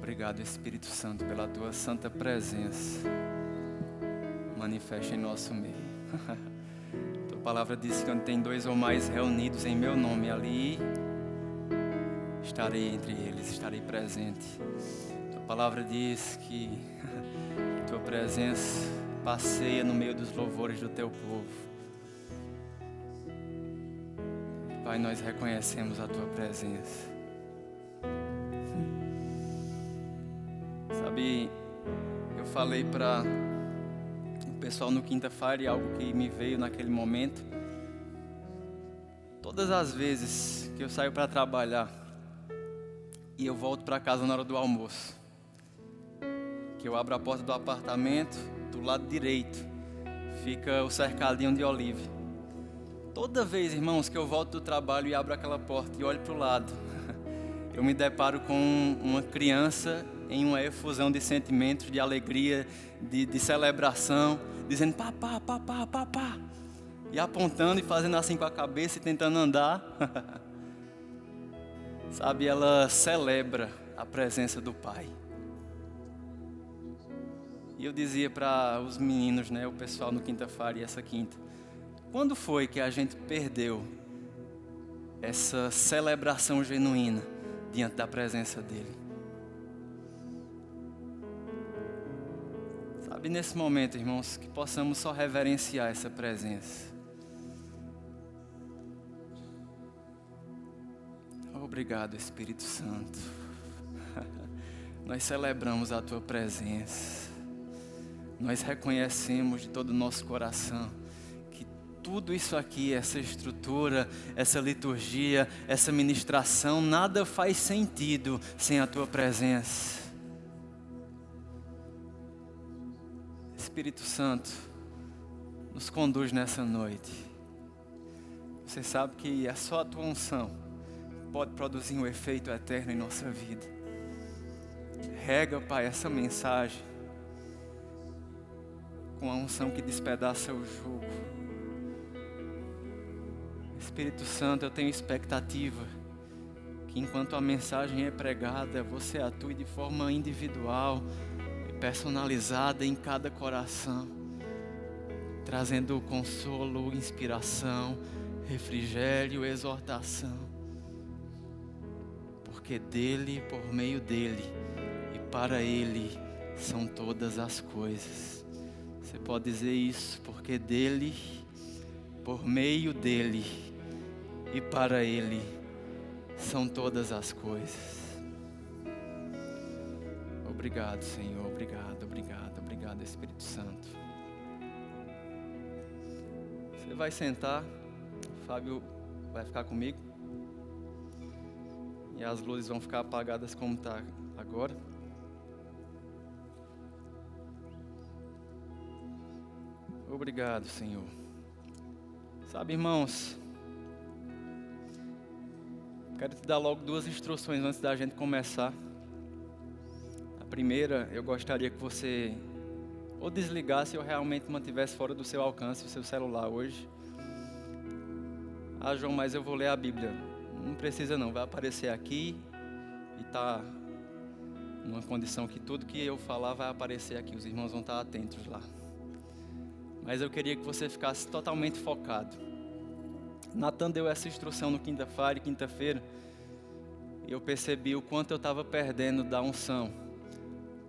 Obrigado, Espírito Santo, pela tua santa presença. Manifesta em nosso meio. Tua palavra diz que onde tem 2 ou mais reunidos em meu nome, ali estarei entre eles, estarei presente. Tua palavra diz que tua presença passeia no meio dos louvores do teu povo. Pai, nós reconhecemos a tua presença. Sabe, eu falei para o pessoal no quinta-feira algo que me veio naquele momento. Todas as vezes que eu saio para trabalhar e eu volto para casa na hora do almoço, que eu abro a porta do apartamento, do lado direito fica o cercadinho de olive. Toda vez, irmãos, que eu volto do trabalho e abro aquela porta e olho para o lado, eu me deparo com uma criança em uma efusão de sentimentos, de alegria, de celebração, dizendo papá, papá, papá, e apontando e fazendo assim com a cabeça e tentando andar. Sabe, ela celebra a presença do Pai. E eu dizia para os meninos, o pessoal no quinta-feira e essa quinta, quando foi que a gente perdeu essa celebração genuína diante da presença dEle? Sabe, nesse momento, irmãos, que possamos só reverenciar essa presença. Obrigado, Espírito Santo. Nós celebramos a tua presença. Nós reconhecemos de todo o nosso coração que tudo isso aqui, essa estrutura, essa liturgia, essa ministração, nada faz sentido sem a tua presença. Espírito Santo, nos conduz nessa noite. Você sabe que é só a tua unção que pode produzir um efeito eterno em nossa vida. Rega, Pai, essa mensagem com a unção que despedaça o jugo. Espírito Santo, eu tenho expectativa que enquanto a mensagem é pregada, você atue de forma individual, personalizada em cada coração, trazendo consolo, inspiração, refrigério, exortação. Porque dele, por meio dele e para ele são todas as coisas. Você pode dizer isso, porque dele, por meio dele e para ele são todas as coisas. Obrigado, Senhor, obrigado, obrigado, obrigado, Espírito Santo. Você vai sentar, o Fábio vai ficar comigo. E as luzes vão ficar apagadas como está agora. Obrigado, Senhor. Sabe, irmãos, quero te dar logo 2 instruções antes da gente começar. Primeira, eu gostaria que você ou desligasse ou realmente mantivesse fora do seu alcance o seu celular hoje. Ah, João, mas eu vou ler a Bíblia. Não precisa não, vai aparecer aqui e está numa condição que tudo que eu falar vai aparecer aqui, os irmãos vão estar atentos lá. Mas eu queria que você ficasse totalmente focado. Natan deu essa instrução no quinta-feira, e eu percebi o quanto eu estava perdendo da unção.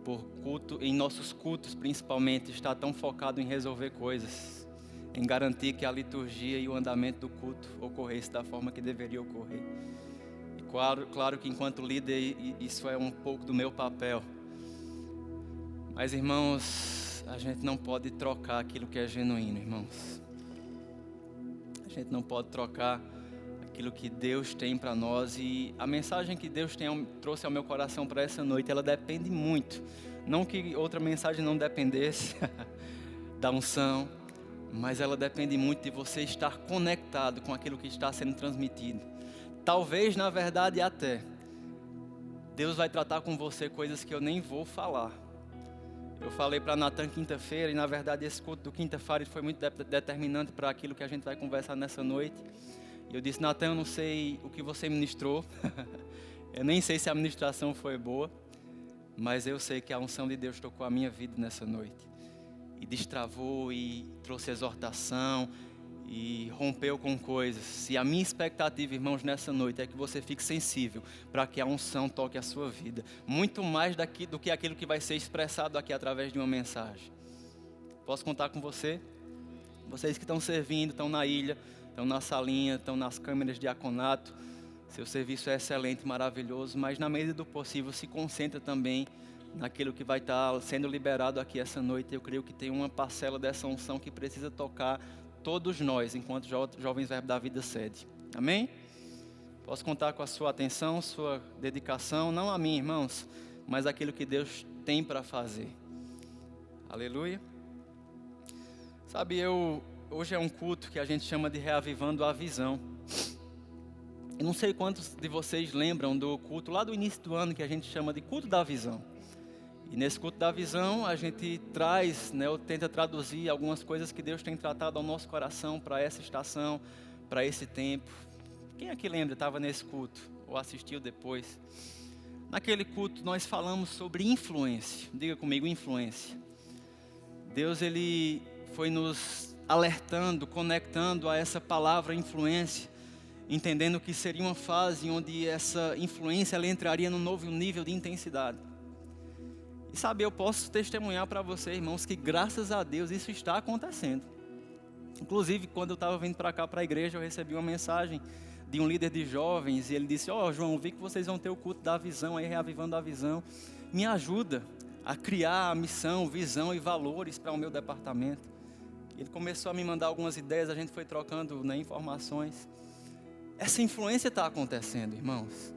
Por culto, em nossos cultos principalmente, está tão focado em resolver coisas, em garantir que a liturgia e o andamento do culto ocorresse da forma que deveria ocorrer. E claro que enquanto líder isso é um pouco do meu papel. Mas, irmãos, a gente não pode trocar aquilo que é genuíno, irmãos. A gente não pode trocar aquilo que Deus tem para nós, e a mensagem que Deus trouxe ao meu coração para essa noite, ela depende muito, não que outra mensagem não dependesse da unção, mas ela depende muito de você estar conectado com aquilo que está sendo transmitido. Talvez, na verdade, até Deus vai tratar com você coisas que eu nem vou falar. Eu falei para Natan quinta-feira, e na verdade esse culto do quinta-feira foi muito determinante para aquilo que a gente vai conversar nessa noite. Eu disse, Natan, eu não sei o que você ministrou, eu nem sei se a ministração foi boa, Mas eu sei que a unção de Deus tocou a minha vida nessa noite. E destravou e trouxe exortação e rompeu com coisas. E a minha expectativa, irmãos, nessa noite é que você fique sensível para que a unção toque a sua vida. Muito mais do que aquilo que vai ser expressado aqui através de uma mensagem. Posso contar com você? Vocês que estão servindo, estão na ilha, estão na salinha, estão nas câmeras de diaconato. Seu serviço é excelente, maravilhoso, mas na medida do possível se concentra também naquilo que vai estar sendo liberado aqui essa noite. Eu creio que tem uma parcela dessa unção que precisa tocar todos nós, enquanto Jovens Verbo da Vida sede. Amém? Posso contar com a sua atenção, sua dedicação, não a mim, irmãos, mas aquilo que Deus tem para fazer. Aleluia. Sabe, hoje é um culto que a gente chama de Reavivando a Visão. Eu não sei quantos de vocês lembram do culto lá do início do ano que a gente chama de Culto da Visão. E nesse culto da visão a gente traz, ou tenta traduzir algumas coisas que Deus tem tratado ao nosso coração para essa estação, para esse tempo. Quem aqui lembra, estava nesse culto ou assistiu depois? Naquele culto nós falamos sobre influência. Diga comigo, influência. Deus ele foi nos alertando, conectando a essa palavra influência, entendendo que seria uma fase onde essa influência ela entraria num novo nível de intensidade. E sabe, eu posso testemunhar para você, irmãos, que graças a Deus isso está acontecendo. Inclusive, quando eu estava vindo para cá, para a igreja, eu recebi uma mensagem de um líder de jovens, e ele disse, João, vi que vocês vão ter o culto da visão, aí reavivando a visão. Me ajuda a criar a missão, visão e valores para o meu departamento. Ele começou a me mandar algumas ideias, a gente foi trocando informações. Essa influência está acontecendo, irmãos.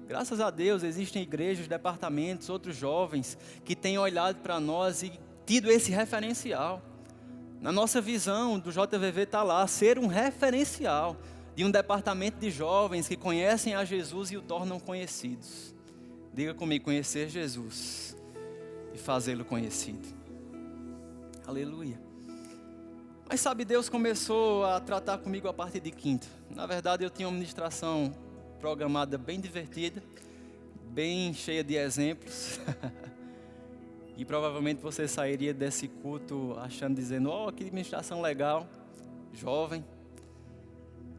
Graças a Deus existem igrejas, departamentos, outros jovens que têm olhado para nós e tido esse referencial. Na nossa visão do JVV está lá, ser um referencial de um departamento de jovens que conhecem a Jesus e o tornam conhecidos. Diga comigo, conhecer Jesus e fazê-lo conhecido. Aleluia. Mas sabe, Deus começou a tratar comigo a partir de quinta. Na verdade, eu tinha uma ministração programada bem divertida, bem cheia de exemplos. E provavelmente você sairia desse culto dizendo, que ministração legal, jovem.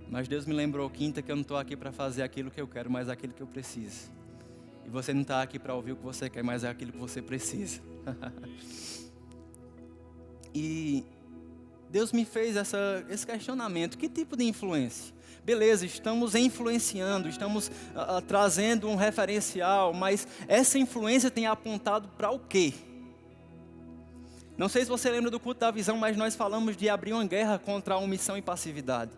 Mas Deus me lembrou quinta que eu não estou aqui para fazer aquilo que eu quero, mas aquilo que eu preciso. E você não está aqui para ouvir o que você quer, mas é aquilo que você precisa. E Deus me fez esse questionamento, que tipo de influência? Beleza, estamos influenciando, estamos trazendo um referencial, mas essa influência tem apontado para o quê? Não sei se você lembra do culto da visão, mas nós falamos de abrir uma guerra contra a omissão e passividade.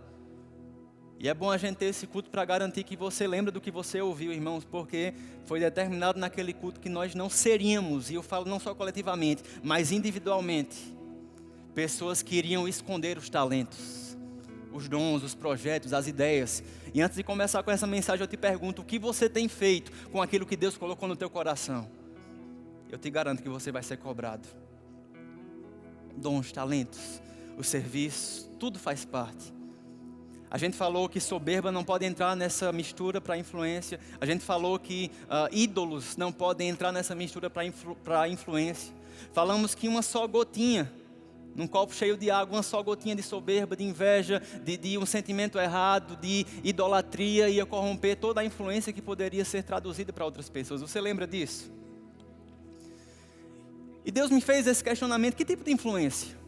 E é bom a gente ter esse culto para garantir que você lembra do que você ouviu, irmãos, porque foi determinado naquele culto que nós não seríamos, e eu falo não só coletivamente, mas individualmente, pessoas que iriam esconder os talentos, os dons, os projetos, as ideias. E antes de começar com essa mensagem, eu te pergunto, o que você tem feito com aquilo que Deus colocou no teu coração? Eu te garanto que você vai ser cobrado. Dons, talentos, o serviço, tudo faz parte. A gente falou que soberba não pode entrar nessa mistura para influência. A gente falou que ídolos não podem entrar nessa mistura para influência. Falamos que uma só gotinha num copo cheio de água, uma só gotinha de soberba, de inveja, de um sentimento errado, de idolatria, ia corromper toda a influência que poderia ser traduzida para outras pessoas. Você lembra disso? E Deus me fez esse questionamento, que tipo de influência?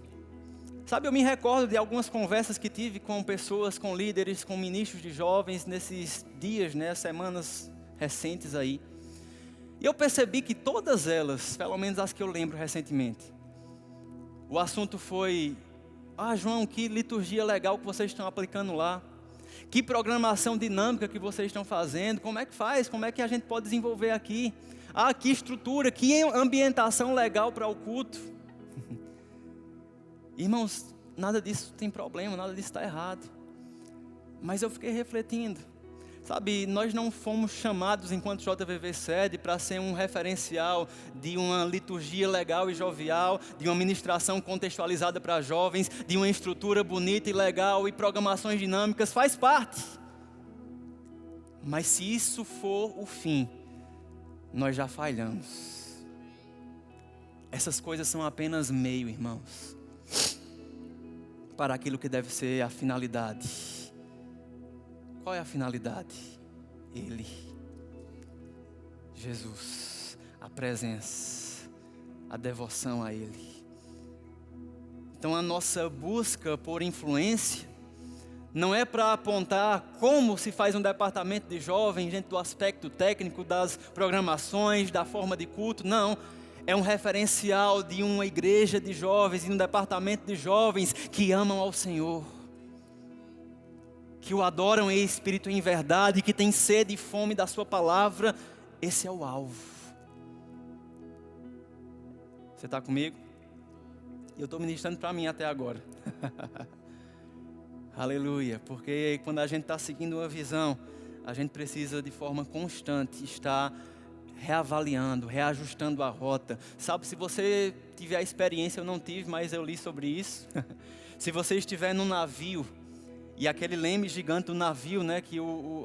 Sabe, eu me recordo de algumas conversas que tive com pessoas, com líderes, com ministros de jovens, nesses dias, semanas recentes aí. E eu percebi que todas elas, pelo menos as que eu lembro recentemente, o assunto foi, João, que liturgia legal que vocês estão aplicando lá. Que programação dinâmica que vocês estão fazendo. Como é que faz? Como é que a gente pode desenvolver aqui? Que estrutura, que ambientação legal para o culto. Irmãos, nada disso tem problema, nada disso está errado. Mas eu fiquei refletindo. Sabe, nós não fomos chamados enquanto JVV sede para ser um referencial de uma liturgia legal e jovial, de uma ministração contextualizada para jovens, de uma estrutura bonita e legal e programações dinâmicas, faz parte. Mas se isso for o fim, nós já falhamos. Essas coisas são apenas meio, irmãos, para aquilo que deve ser a finalidade. Qual é a finalidade? Ele, Jesus, a presença, a devoção a Ele. Então a nossa busca por influência não é para apontar como se faz um departamento de jovens dentro do aspecto técnico das programações, da forma de culto, não. É um referencial de uma igreja de jovens e um departamento de jovens que amam ao Senhor, que o adoram em espírito e em verdade, que tem sede e fome da sua palavra. Esse é o alvo. Você está comigo? Eu estou ministrando para mim até agora. Aleluia, porque quando a gente está seguindo uma visão, a gente precisa de forma constante estar reavaliando, reajustando a rota. Sabe, se você tiver a experiência, eu não tive, mas eu li sobre isso. Se você estiver num navio, e aquele leme gigante do navio, né, que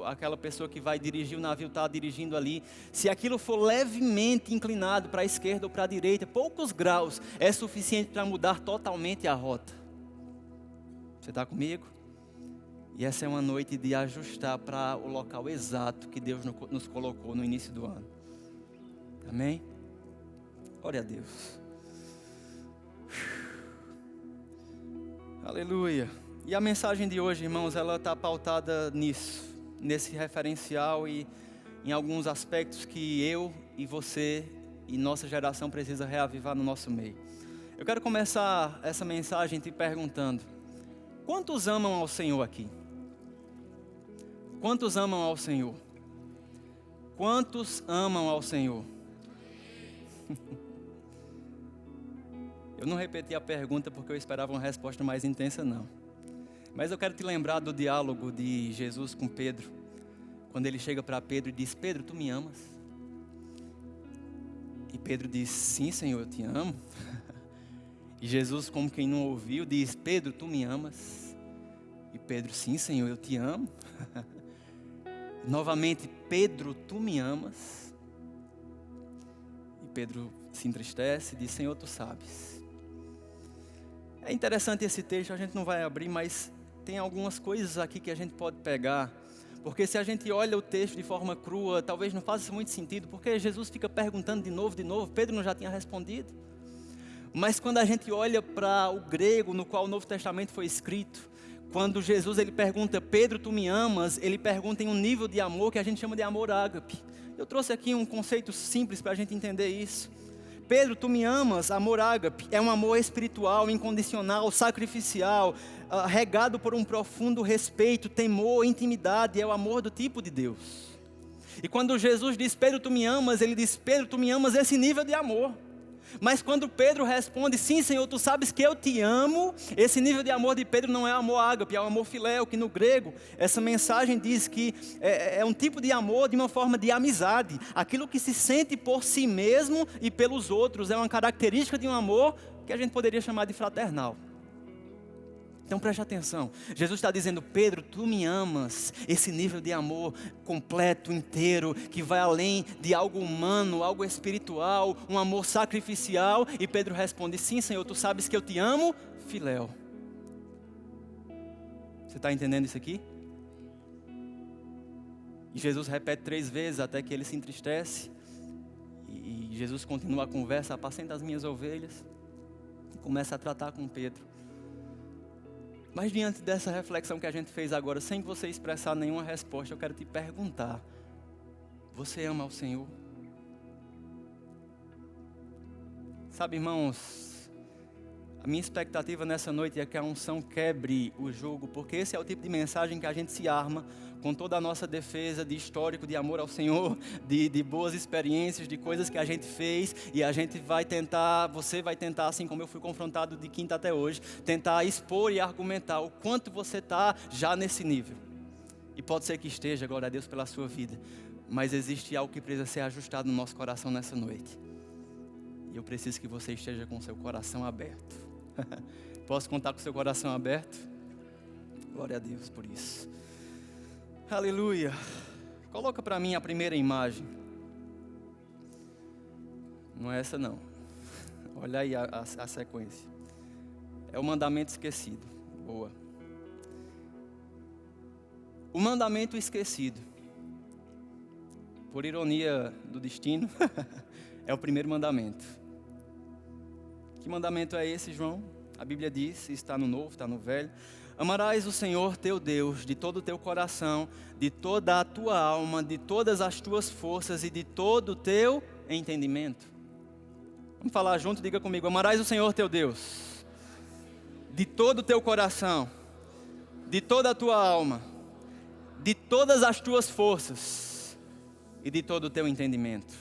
aquela pessoa que vai dirigir o navio está dirigindo ali, se aquilo for levemente inclinado para a esquerda ou para a direita, poucos graus, é suficiente para mudar totalmente a rota. Você está comigo? E essa é uma noite de ajustar para o local exato que Deus nos colocou no início do ano. Amém? Glória a Deus. Aleluia. E a mensagem de hoje, irmãos, ela está pautada nisso, nesse referencial e em alguns aspectos que eu e você e nossa geração precisa reavivar no nosso meio. Eu quero começar essa mensagem te perguntando: quantos amam ao Senhor aqui? Quantos amam ao Senhor? Quantos amam ao Senhor? Eu não repeti a pergunta porque eu esperava uma resposta mais intensa, não. Mas eu quero te lembrar do diálogo de Jesus com Pedro, quando ele chega para Pedro e diz: Pedro, tu me amas? E Pedro diz: sim, Senhor, eu te amo. E Jesus, como quem não ouviu, diz: Pedro, tu me amas? E Pedro: sim, Senhor, eu te amo. Novamente: Pedro, tu me amas? E Pedro se entristece e diz: Senhor, tu sabes. É interessante esse texto, a gente não vai abrir, mas tem algumas coisas aqui que a gente pode pegar, porque se a gente olha o texto de forma crua, talvez não faça muito sentido, porque Jesus fica perguntando de novo, Pedro não já tinha respondido. Mas quando a gente olha para o grego no qual o Novo Testamento foi escrito, quando Jesus ele pergunta: Pedro, tu me amas? Ele pergunta em um nível de amor que a gente chama de amor ágape. Eu trouxe aqui um conceito simples para a gente entender isso. Pedro, tu me amas? Amor ágape é um amor espiritual, incondicional, sacrificial, regado por um profundo respeito, temor, intimidade. É o amor do tipo de Deus. E quando Jesus diz: Pedro, tu me amas? Ele diz: Pedro, tu me amas? Esse nível de amor. Mas quando Pedro responde: sim, Senhor, tu sabes que eu te amo, esse nível de amor de Pedro não é amor ágape, é o amor filéu, que no grego essa mensagem diz que é um tipo de amor de uma forma de amizade, aquilo que se sente por si mesmo e pelos outros, é uma característica de um amor que a gente poderia chamar de fraternal. Então preste atenção, Jesus está dizendo: Pedro, tu me amas, esse nível de amor completo, inteiro, que vai além de algo humano, algo espiritual, um amor sacrificial. E Pedro responde: sim, Senhor, tu sabes que eu te amo, filéu. Você está entendendo isso aqui? E Jesus repete 3 vezes até que ele se entristece. E Jesus continua a conversa: apacenta as minhas ovelhas. E começa a tratar com Pedro. Mas diante dessa reflexão que a gente fez agora, sem você expressar nenhuma resposta, eu quero te perguntar: você ama ao Senhor? Sabe, irmãos, a minha expectativa nessa noite é que a unção quebre o jugo, porque esse é o tipo de mensagem que a gente se arma com toda a nossa defesa de histórico, de amor ao Senhor, de boas experiências, de coisas que a gente fez, e a gente vai tentar, você vai tentar, assim como eu fui confrontado de quinta até hoje, tentar expor e argumentar o quanto você está já nesse nível. E pode ser que esteja, glória a Deus pela sua vida, mas existe algo que precisa ser ajustado no nosso coração nessa noite. E eu preciso que você esteja com o seu coração aberto. Posso contar com o seu coração aberto? Glória a Deus por isso. Aleluia. Coloca para mim a primeira imagem. Não é essa não. Olha aí a sequência. É o mandamento esquecido. Boa. O mandamento esquecido, por ironia do destino, é o primeiro mandamento. Que mandamento é esse, João? A Bíblia diz, está no Novo, está no Velho. Amarás o Senhor teu Deus de todo o teu coração, de toda a tua alma, de todas as tuas forças e de todo o teu entendimento. Vamos falar junto, diga comigo. Amarás o Senhor teu Deus de todo o teu coração, de toda a tua alma, de todas as tuas forças e de todo o teu entendimento.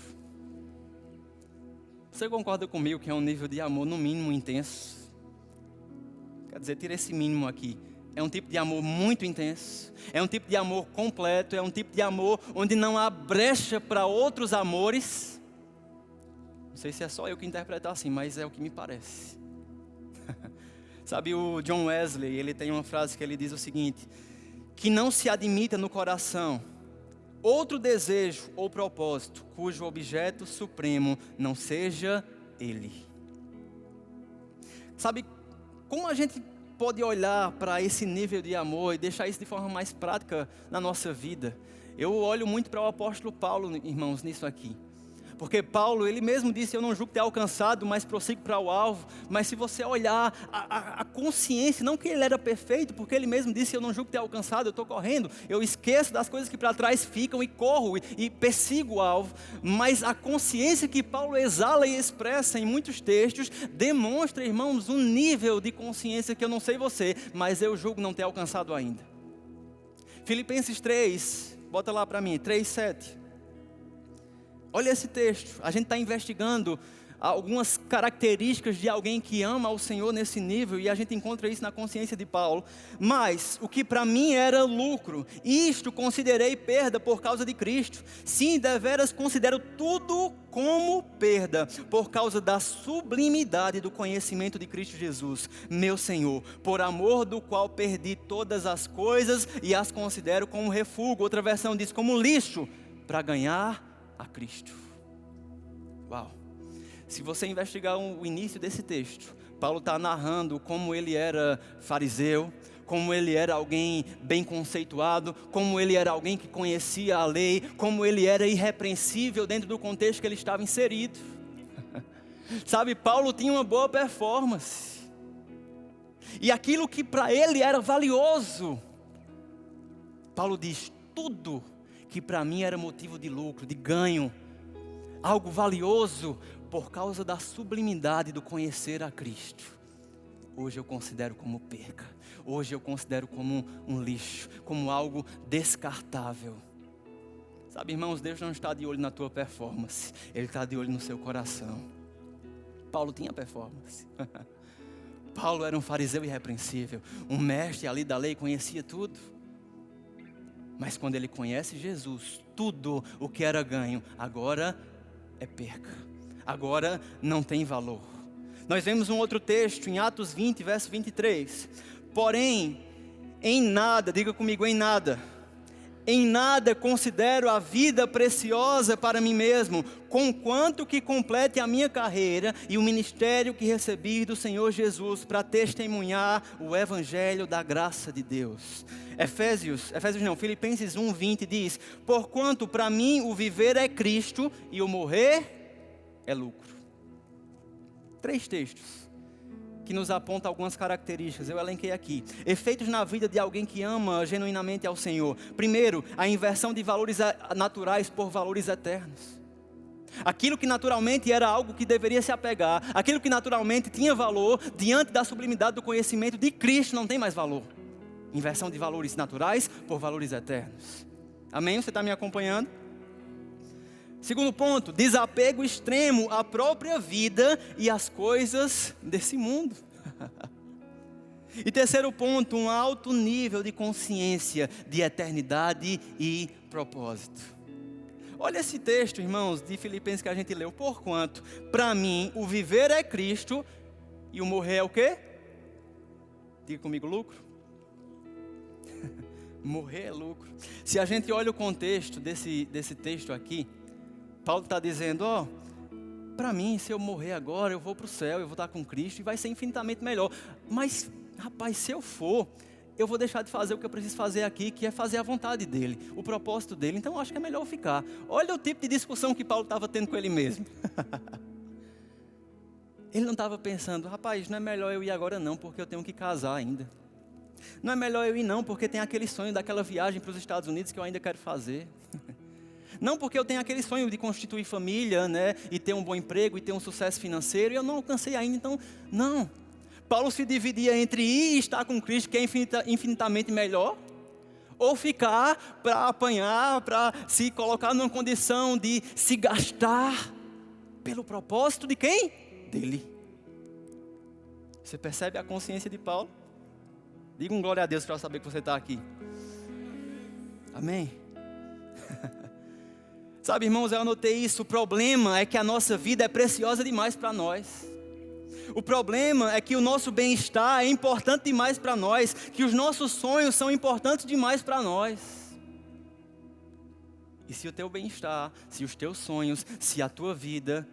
Você concorda comigo que é um nível de amor no mínimo intenso? Quer dizer, tira esse mínimo aqui. É um tipo de amor muito intenso, é um tipo de amor completo, é um tipo de amor onde não há brecha para outros amores. Não sei se é só eu que interpreto assim, mas é o que me parece. Sabe, o John Wesley, ele tem uma frase que ele diz o seguinte: que não se admita no coração outro desejo ou propósito, cujo objeto supremo não seja Ele. Sabe, como a gente pode olhar para esse nível de amor e deixar isso de forma mais prática na nossa vida? Eu olho muito para o apóstolo Paulo, irmãos, nisso aqui. Porque Paulo, ele mesmo disse, eu não julgo ter alcançado, mas prossigo para o alvo. Mas se você olhar a consciência, não que ele era perfeito, porque ele mesmo disse, eu não julgo ter alcançado, eu estou correndo. Eu esqueço das coisas que para trás ficam e corro e persigo o alvo. Mas a consciência que Paulo exala e expressa em muitos textos, demonstra, irmãos, um nível de consciência que eu não sei você, mas eu julgo não ter alcançado ainda. Filipenses 3, bota lá para mim, 3:7. Olha esse texto, a gente está investigando algumas características de alguém que ama ao Senhor nesse nível, e a gente encontra isso na consciência de Paulo. Mas, o que para mim era lucro, isto considerei perda por causa de Cristo. Sim, deveras considero tudo como perda, por causa da sublimidade do conhecimento de Cristo Jesus, meu Senhor, por amor do qual perdi todas as coisas e as considero como refúgio. Outra versão diz como lixo, para ganhar a Cristo. Uau! Se você investigar o início desse texto, Paulo está narrando como ele era fariseu, como ele era alguém bem conceituado, como ele era alguém que conhecia a lei, como ele era irrepreensível dentro do contexto que ele estava inserido. Sabe, Paulo tinha uma boa performance, e aquilo que para ele era valioso, Paulo diz, tudo que para mim era motivo de lucro, de ganho, algo valioso, por causa da sublimidade do conhecer a Cristo, hoje eu considero como perca, hoje eu considero como um lixo, como algo descartável. Sabe, irmãos, Deus não está de olho na tua performance, Ele está de olho no seu coração. Paulo tinha performance. Paulo era um fariseu irrepreensível, um mestre ali da lei, conhecia tudo. Mas quando ele conhece Jesus, tudo o que era ganho, agora é perca. Agora não tem valor. Nós vemos um outro texto em Atos 20, verso 23. Porém, em nada, diga comigo, em nada considero a vida preciosa para mim mesmo, conquanto que complete a minha carreira e o ministério que recebi do Senhor Jesus para testemunhar o evangelho da graça de Deus. Filipenses 1:20 diz, porquanto para mim o viver é Cristo e o morrer é lucro. 3 textos que nos aponta algumas características, eu elenquei aqui. Efeitos na vida de alguém que ama genuinamente ao Senhor. Primeiro, a inversão de valores naturais por valores eternos. Aquilo que naturalmente era algo que deveria se apegar, aquilo que naturalmente tinha valor, diante da sublimidade do conhecimento de Cristo, não tem mais valor. Inversão de valores naturais por valores eternos. Amém? Você está me acompanhando? Segundo ponto, desapego extremo à própria vida e às coisas desse mundo. E terceiro ponto, um alto nível de consciência de eternidade e propósito. Olha esse texto, irmãos, de Filipenses que a gente leu. Porquanto, para mim, o viver é Cristo e o morrer é o quê? Diga comigo, lucro. Morrer é lucro. Se a gente olha o contexto desse texto aqui, Paulo está dizendo, para mim, se eu morrer agora, eu vou para o céu, eu vou estar com Cristo e vai ser infinitamente melhor. Mas, rapaz, se eu for, eu vou deixar de fazer o que eu preciso fazer aqui, que é fazer a vontade dele, o propósito dele. Então, eu acho que é melhor eu ficar. Olha o tipo de discussão que Paulo estava tendo com ele mesmo. Ele não estava pensando, rapaz, não é melhor eu ir agora não, porque eu tenho que casar ainda. Não é melhor eu ir não, porque tem aquele sonho daquela viagem para os Estados Unidos que eu ainda quero fazer. Não porque eu tenho aquele sonho de constituir família, né, e ter um bom emprego, e ter um sucesso financeiro, e eu não alcancei ainda, então, não. Paulo se dividia entre ir e estar com Cristo, que é infinitamente melhor, ou ficar para apanhar, para se colocar numa condição de se gastar pelo propósito de quem? Dele. Você percebe a consciência de Paulo? Diga um glória a Deus para eu saber que você está aqui. Amém? Sabe, irmãos, eu anotei isso. O problema é que a nossa vida é preciosa demais para nós. O problema é que o nosso bem-estar é importante demais para nós, que os nossos sonhos são importantes demais para nós. E se o teu bem-estar, se os teus sonhos, se a tua vida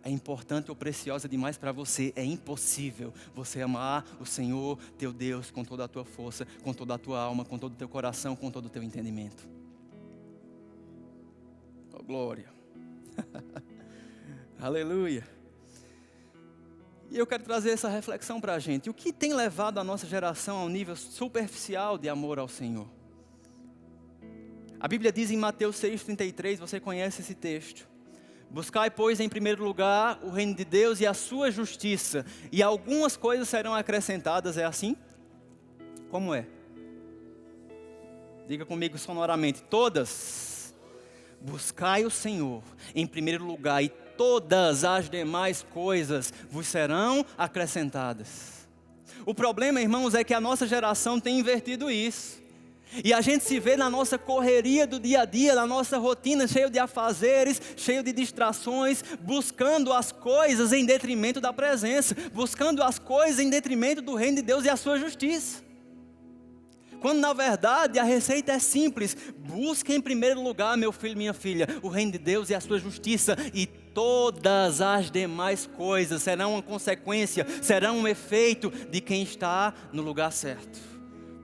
é importante ou preciosa demais para você, é impossível você amar o Senhor, teu Deus, com toda a tua força, com toda a tua alma, com todo o teu coração, com todo o teu entendimento. Oh, glória. Aleluia. E eu quero trazer essa reflexão para a gente. O que tem levado a nossa geração a um nível superficial de amor ao Senhor? A Bíblia diz em Mateus 6,33, você conhece esse texto. Buscai, pois, em primeiro lugar o reino de Deus e a sua justiça, e algumas coisas serão acrescentadas, é assim? Como é? Diga comigo sonoramente, todas. Buscai o Senhor em primeiro lugar e todas as demais coisas vos serão acrescentadas. O problema, irmãos, é que a nossa geração tem invertido isso. E a gente se vê na nossa correria do dia a dia, na nossa rotina, cheio de afazeres, cheio de distrações, buscando as coisas em detrimento da presença, buscando as coisas em detrimento do reino de Deus e a sua justiça. Quando na verdade a receita é simples: busque em primeiro lugar, meu filho, minha filha, o reino de Deus e a sua justiça, e todas as demais coisas serão uma consequência, serão um efeito de quem está no lugar certo,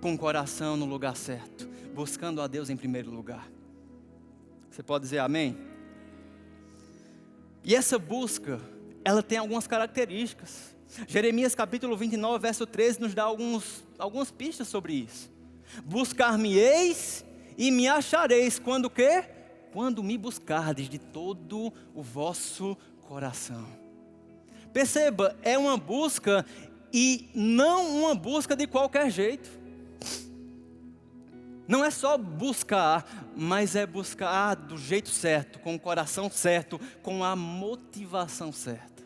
com o coração no lugar certo, buscando a Deus em primeiro lugar. Você pode dizer amém? E essa busca, ela tem algumas características. Jeremias capítulo 29, verso 13 nos dá algumas pistas sobre isso. Buscar-me-eis e me achareis, quando o quê? Quando me buscardes de todo o vosso coração. Perceba, é uma busca e não uma busca de qualquer jeito. Não é só buscar, mas é buscar do jeito certo, com o coração certo, com a motivação certa.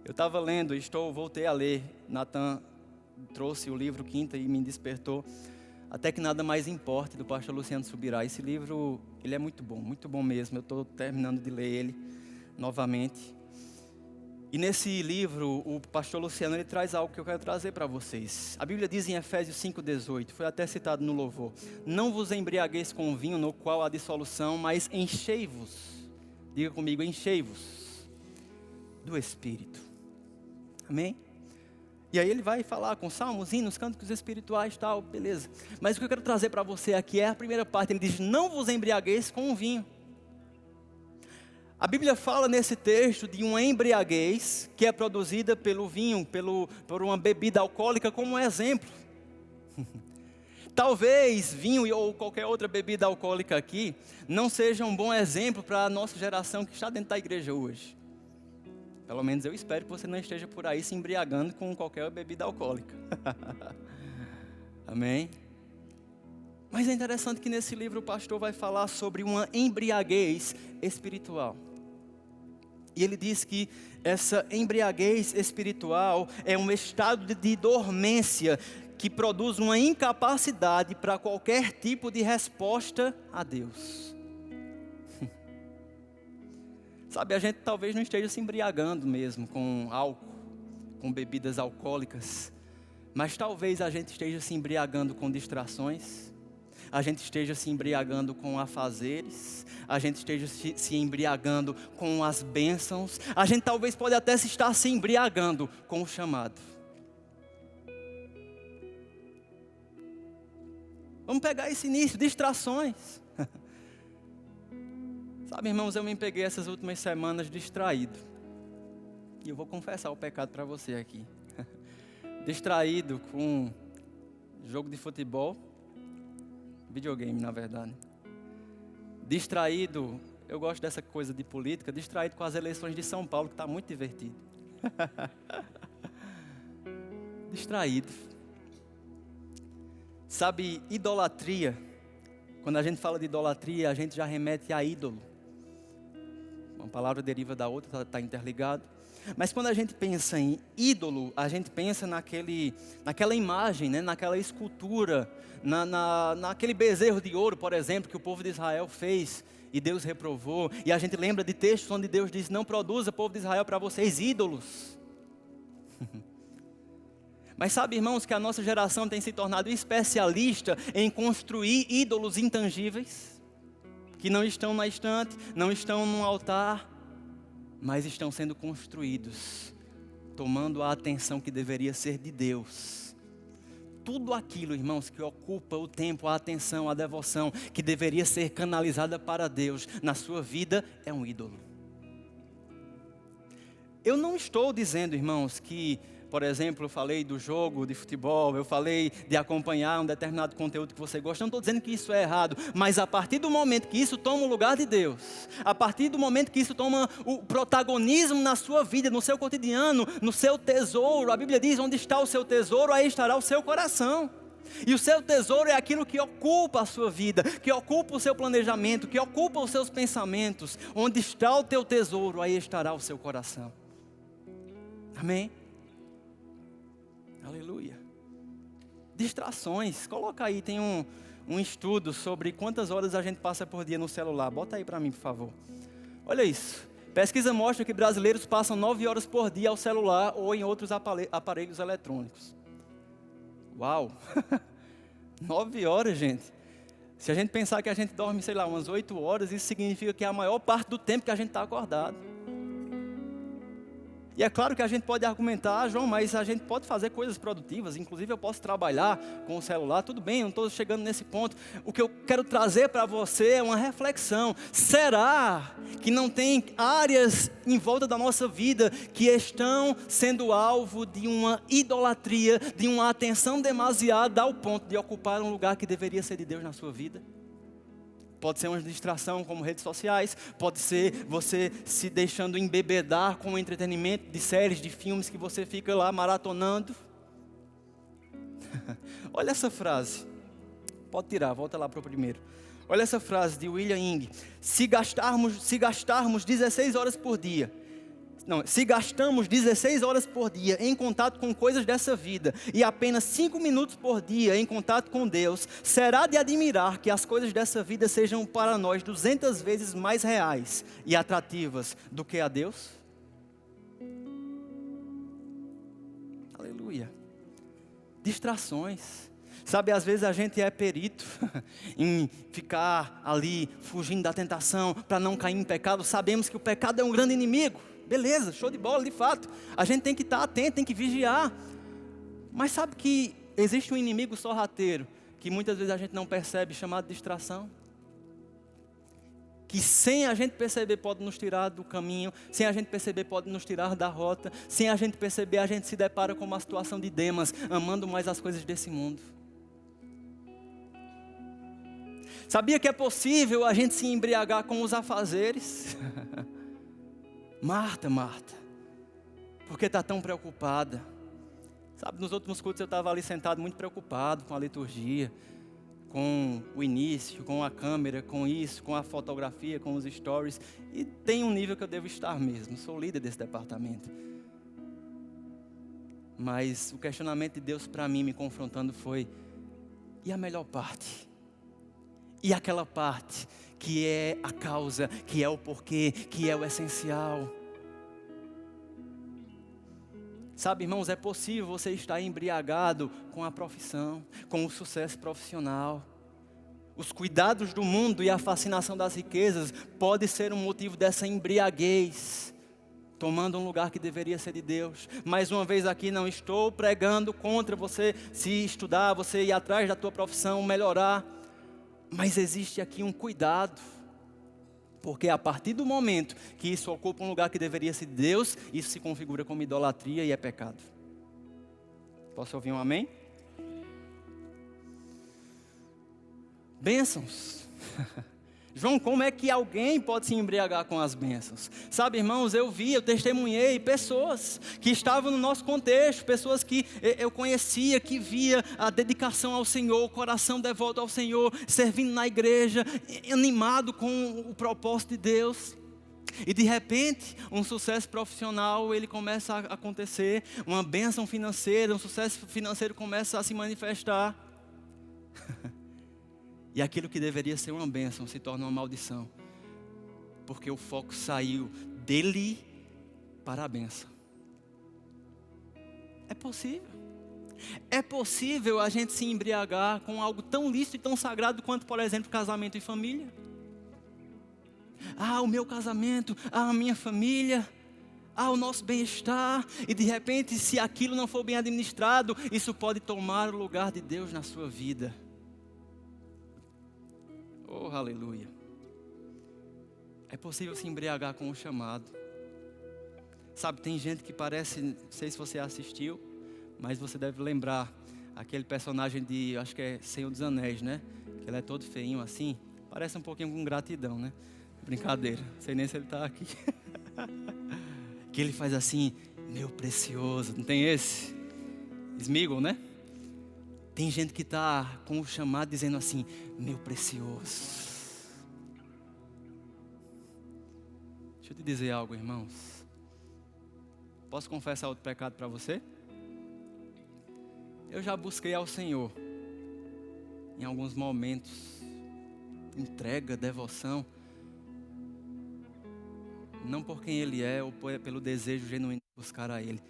Eu estava lendo, voltei a ler, Natan trouxe o livro Quinta e me despertou, Até que Nada Mais Importe, do pastor Luciano Subirá. Esse livro, ele é muito bom mesmo, eu estou terminando de ler ele novamente. E nesse livro, o pastor Luciano, ele traz algo que eu quero trazer para vocês. A Bíblia diz em Efésios 5,18, foi até citado no louvor: não vos embriagueis com vinho, no qual há dissolução, mas enchei-vos, diga comigo, enchei-vos do Espírito. Amém? E aí ele vai falar com salmos, hinos, cânticos espirituais e tal, beleza. Mas o que eu quero trazer para você aqui é a primeira parte. Ele diz, não vos embriagueis com o vinho. A Bíblia fala nesse texto de uma embriaguez que é produzida pelo vinho, por uma bebida alcoólica, como um exemplo. Talvez vinho ou qualquer outra bebida alcoólica aqui não seja um bom exemplo para a nossa geração que está dentro da igreja hoje. Pelo menos eu espero que você não esteja por aí se embriagando com qualquer bebida alcoólica. Amém? Mas é interessante que nesse livro o pastor vai falar sobre uma embriaguez espiritual. E ele diz que essa embriaguez espiritual é um estado de dormência que produz uma incapacidade para qualquer tipo de resposta a Deus. Sabe, a gente talvez não esteja se embriagando mesmo com álcool, com bebidas alcoólicas, mas talvez a gente esteja se embriagando com distrações. a gente esteja se embriagando com afazeres, a gente esteja se embriagando com as bênçãos, a gente talvez pode até estar se embriagando com o chamado. Vamos pegar esse início, distrações. Sabe, irmãos, eu me peguei essas últimas semanas distraído. E eu vou confessar o pecado para você aqui. Distraído com jogo de futebol, videogame na verdade. Distraído, eu gosto dessa coisa de política, distraído com as eleições de São Paulo, que está muito divertido. Distraído. Sabe, idolatria, quando a gente fala de idolatria, a gente já remete a ídolo. Uma palavra deriva da outra, está interligado. Mas quando a gente pensa em ídolo, a gente pensa naquela imagem, né? Naquela escultura, naquele bezerro de ouro, por exemplo, que o povo de Israel fez e Deus reprovou. E a gente lembra de textos onde Deus diz: não produza, povo de Israel, para vocês ídolos. Mas sabe, irmãos, que a nossa geração tem se tornado especialista em construir ídolos intangíveis, que não estão na estante, não estão no altar, mas estão sendo construídos, tomando a atenção que deveria ser de Deus. Tudo aquilo, irmãos, que ocupa o tempo, a atenção, a devoção, que deveria ser canalizada para Deus na sua vida, é um ídolo. Eu não estou dizendo, irmãos, que, por exemplo, eu falei do jogo de futebol, eu falei de acompanhar um determinado conteúdo que você gosta. Não estou dizendo que isso é errado, mas a partir do momento que isso toma o lugar de Deus, a partir do momento que isso toma o protagonismo na sua vida, no seu cotidiano, no seu tesouro, a Bíblia diz: onde está o seu tesouro, aí estará o seu coração. E o seu tesouro é aquilo que ocupa a sua vida, que ocupa o seu planejamento, que ocupa os seus pensamentos. Onde está o teu tesouro, aí estará o seu coração. Amém? Aleluia. Distrações. Coloca aí, tem um estudo sobre quantas horas a gente passa por dia no celular. Bota aí para mim, por favor. Olha isso. Pesquisa mostra que brasileiros passam 9 horas por dia ao celular ou em outros aparelhos eletrônicos. Uau! 9 horas, gente. Se a gente pensar que a gente dorme, sei lá, umas 8 horas, isso significa que é a maior parte do tempo que a gente está acordado. E é claro que a gente pode argumentar: João, mas a gente pode fazer coisas produtivas, inclusive eu posso trabalhar com o celular. Tudo bem, eu não estou chegando nesse ponto. O que eu quero trazer para você é uma reflexão. Será que não tem áreas em volta da nossa vida que estão sendo alvo de uma idolatria, de uma atenção demasiada ao ponto de ocupar um lugar que deveria ser de Deus na sua vida? Pode ser uma distração como redes sociais, pode ser você se deixando embebedar com o entretenimento de séries, de filmes que você fica lá maratonando. Olha essa frase, pode tirar, volta lá para o primeiro. Olha essa frase de William Ing: se gastarmos 16 horas por dia, se gastamos 16 horas por dia em contato com coisas dessa vida e apenas 5 minutos por dia em contato com Deus, será de admirar que as coisas dessa vida sejam para nós 200 vezes mais reais e atrativas do que a Deus? Aleluia. Distrações. Sabe, às vezes a gente é perito em ficar ali fugindo da tentação para não cair em pecado. Sabemos que o pecado é um grande inimigo. Beleza, show de bola, de fato. A gente tem que estar atento, tem que vigiar. Mas sabe que existe um inimigo sorrateiro que muitas vezes a gente não percebe, chamado distração? Que sem a gente perceber pode nos tirar do caminho, sem a gente perceber pode nos tirar da rota, sem a gente perceber a gente se depara com uma situação de Demas, amando mais as coisas desse mundo. Sabia que é possível a gente se embriagar com os afazeres? Marta, por que está tão preocupada? Sabe, nos últimos cultos eu estava ali sentado muito preocupado com a liturgia, com o início, com a câmera, com isso, com a fotografia, com os stories. E tem um nível que eu devo estar mesmo, sou líder desse departamento. Mas o questionamento de Deus para mim, me confrontando, foi: e a melhor parte? E aquela parte que é a causa, que é o porquê, que é o essencial? Sabe, irmãos, é possível você estar embriagado com a profissão, com o sucesso profissional. Os cuidados do mundo e a fascinação das riquezas pode ser um motivo dessa embriaguez, tomando um lugar que deveria ser de Deus. Mais uma vez aqui, não estou pregando contra você se estudar, você ir atrás da tua profissão, melhorar. Mas existe aqui um cuidado. Porque a partir do momento que isso ocupa um lugar que deveria ser de Deus, isso se configura como idolatria e é pecado. Posso ouvir um amém? Bênçãos. João, como é que alguém pode se embriagar com as bênçãos? Sabe, irmãos, eu testemunhei pessoas que estavam no nosso contexto, pessoas que eu conhecia, que via a dedicação ao Senhor, o coração devoto ao Senhor, servindo na igreja, animado com o propósito de Deus. E de repente, um sucesso profissional, ele começa a acontecer, uma bênção financeira, um sucesso financeiro começa a se manifestar. E aquilo que deveria ser uma bênção se torna uma maldição. Porque o foco saiu dele para a bênção. É possível. É possível a gente se embriagar com algo tão lícito e tão sagrado quanto, por exemplo, casamento e família. O meu casamento, a minha família, o nosso bem-estar. E de repente, se aquilo não for bem administrado, isso pode tomar o lugar de Deus na sua vida. Oh, aleluia. É possível se embriagar com o chamado. Sabe, tem gente que parece, não sei se você assistiu, mas você deve lembrar aquele personagem de, acho que é Senhor dos Anéis, né? Que ele é todo feinho assim, parece um pouquinho com gratidão, né? Brincadeira, não sei nem se ele está aqui. Que ele faz assim, meu precioso, não tem esse? Sméagol, né? Tem gente que está com o chamado dizendo assim, meu precioso. Deixa eu te dizer algo, irmãos. Posso confessar outro pecado para você? Eu já busquei ao Senhor, em alguns momentos, entrega, devoção, não por quem Ele é ou pelo desejo genuíno de buscar a Ele,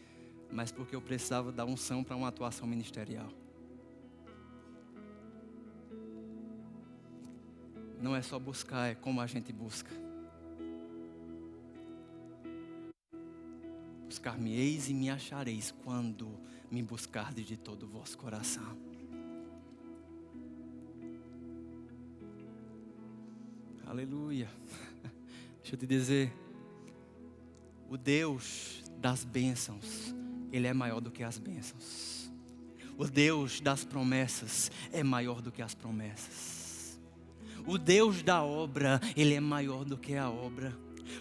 mas porque eu precisava da unção para uma atuação ministerial. Não é só buscar, é como a gente busca. Buscar-me-eis e me achareis quando me buscardes de todo o vosso coração. Aleluia. Deixa eu te dizer, o Deus das bênçãos, Ele é maior do que as bênçãos. O Deus das promessas é maior do que as promessas. O Deus da obra, Ele é maior do que a obra.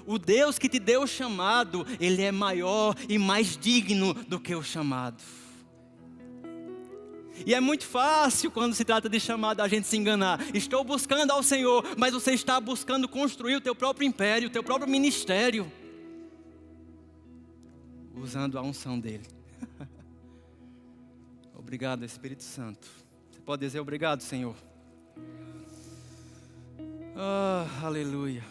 O Deus que te deu o chamado, Ele é maior e mais digno do que o chamado. E é muito fácil quando se trata de chamado a gente se enganar. Estou buscando ao Senhor, mas você está buscando construir o teu próprio império, o teu próprio ministério, usando a unção dEle. Obrigado, Espírito Santo. Você pode dizer obrigado, Senhor. Aleluia.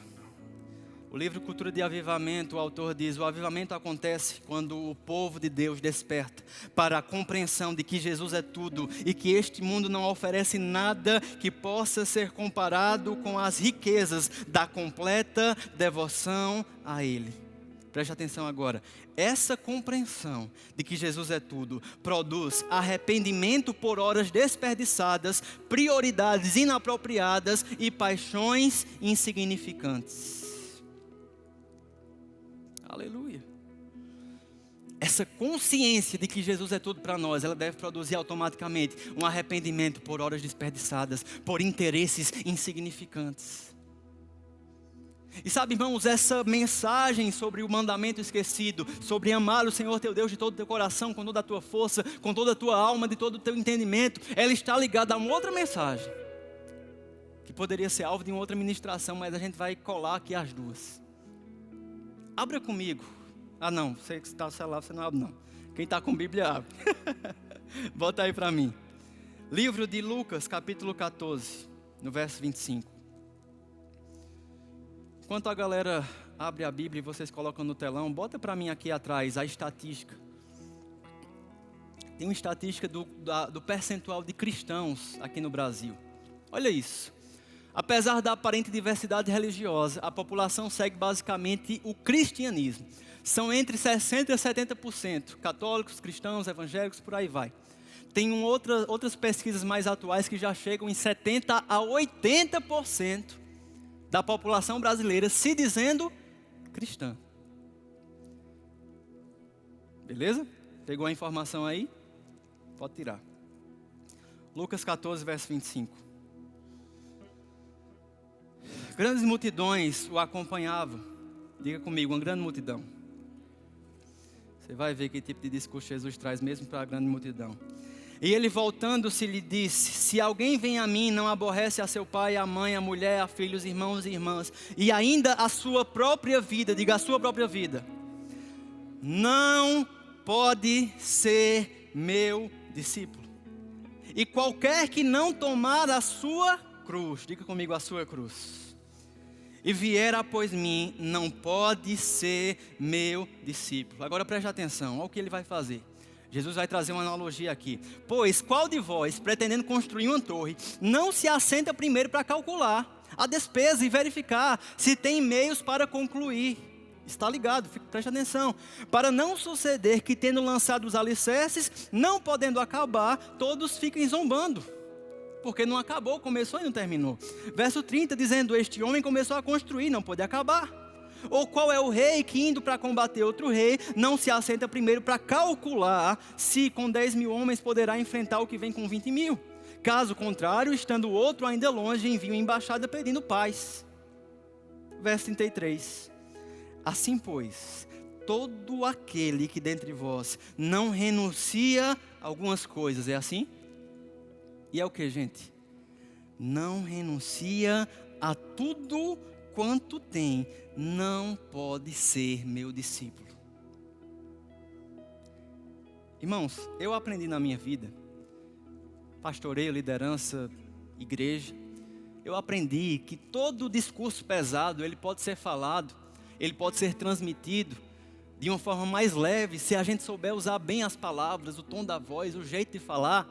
O livro Cultura de Avivamento, o autor diz, o avivamento acontece quando o povo de Deus desperta para a compreensão de que Jesus é tudo e que este mundo não oferece nada que possa ser comparado com as riquezas da completa devoção a Ele. Preste atenção agora. Essa compreensão de que Jesus é tudo produz arrependimento por horas desperdiçadas, prioridades inapropriadas e paixões insignificantes. Aleluia. Essa consciência de que Jesus é tudo para nós, ela deve produzir automaticamente um arrependimento por horas desperdiçadas, por interesses insignificantes. E sabe, irmãos, essa mensagem sobre o mandamento esquecido, sobre amar o Senhor teu Deus de todo o teu coração, com toda a tua força, com toda a tua alma, de todo o teu entendimento, ela está ligada a uma outra mensagem, que poderia ser alvo de uma outra ministração, mas a gente vai colar aqui as duas. Abra comigo. Não, você que está no celular, você não abre não. Quem está com Bíblia, abre. Bota aí para mim. Livro de Lucas, capítulo 14, no verso 25. Enquanto a galera abre a Bíblia e vocês colocam no telão, bota para mim aqui atrás a estatística. Tem uma estatística do percentual de cristãos aqui no Brasil. Olha isso. Apesar da aparente diversidade religiosa, a população segue basicamente o cristianismo. São entre 60% e 70% católicos, cristãos, evangélicos, por aí vai. Tem outras pesquisas mais atuais que já chegam em 70% a 80% da população brasileira se dizendo cristã. Beleza? Pegou a informação aí? Pode tirar. Lucas 14, verso 25. Grandes multidões o acompanhavam. Diga comigo, uma grande multidão. Você vai ver que tipo de discurso Jesus traz mesmo para a grande multidão. E ele voltando-se lhe disse: se alguém vem a mim e não aborrece a seu pai, a mãe, a mulher, a filhos, irmãos e irmãs, e ainda a sua própria vida, diga a sua própria vida, não pode ser meu discípulo. E qualquer que não tomar a sua cruz, diga comigo a sua cruz, e vier após mim, não pode ser meu discípulo. Agora preste atenção, olha o que ele vai fazer. Jesus vai trazer uma analogia aqui. Pois qual de vós, pretendendo construir uma torre, não se assenta primeiro para calcular a despesa e verificar se tem meios para concluir? Está ligado, preste atenção. Para não suceder que, tendo lançado os alicerces, não podendo acabar, todos fiquem zombando. Porque não acabou, começou e não terminou. Verso 30, dizendo: este homem começou a construir, não pôde acabar. Ou qual é o rei que, indo para combater outro rei, não se assenta primeiro para calcular se com 10.000 homens poderá enfrentar o que vem com 20.000? Caso contrário, estando o outro ainda longe, envia uma embaixada pedindo paz. Verso 33. Assim, pois, todo aquele que dentre vós não renuncia a algumas coisas, é assim? E é o que, gente? Não renuncia a tudo quanto tem, não pode ser meu discípulo. Irmãos, eu aprendi na minha vida, pastoreio, liderança, igreja, eu aprendi que todo discurso pesado, ele pode ser falado, ele pode ser transmitido de uma forma mais leve, se a gente souber usar bem as palavras, o tom da voz, o jeito de falar,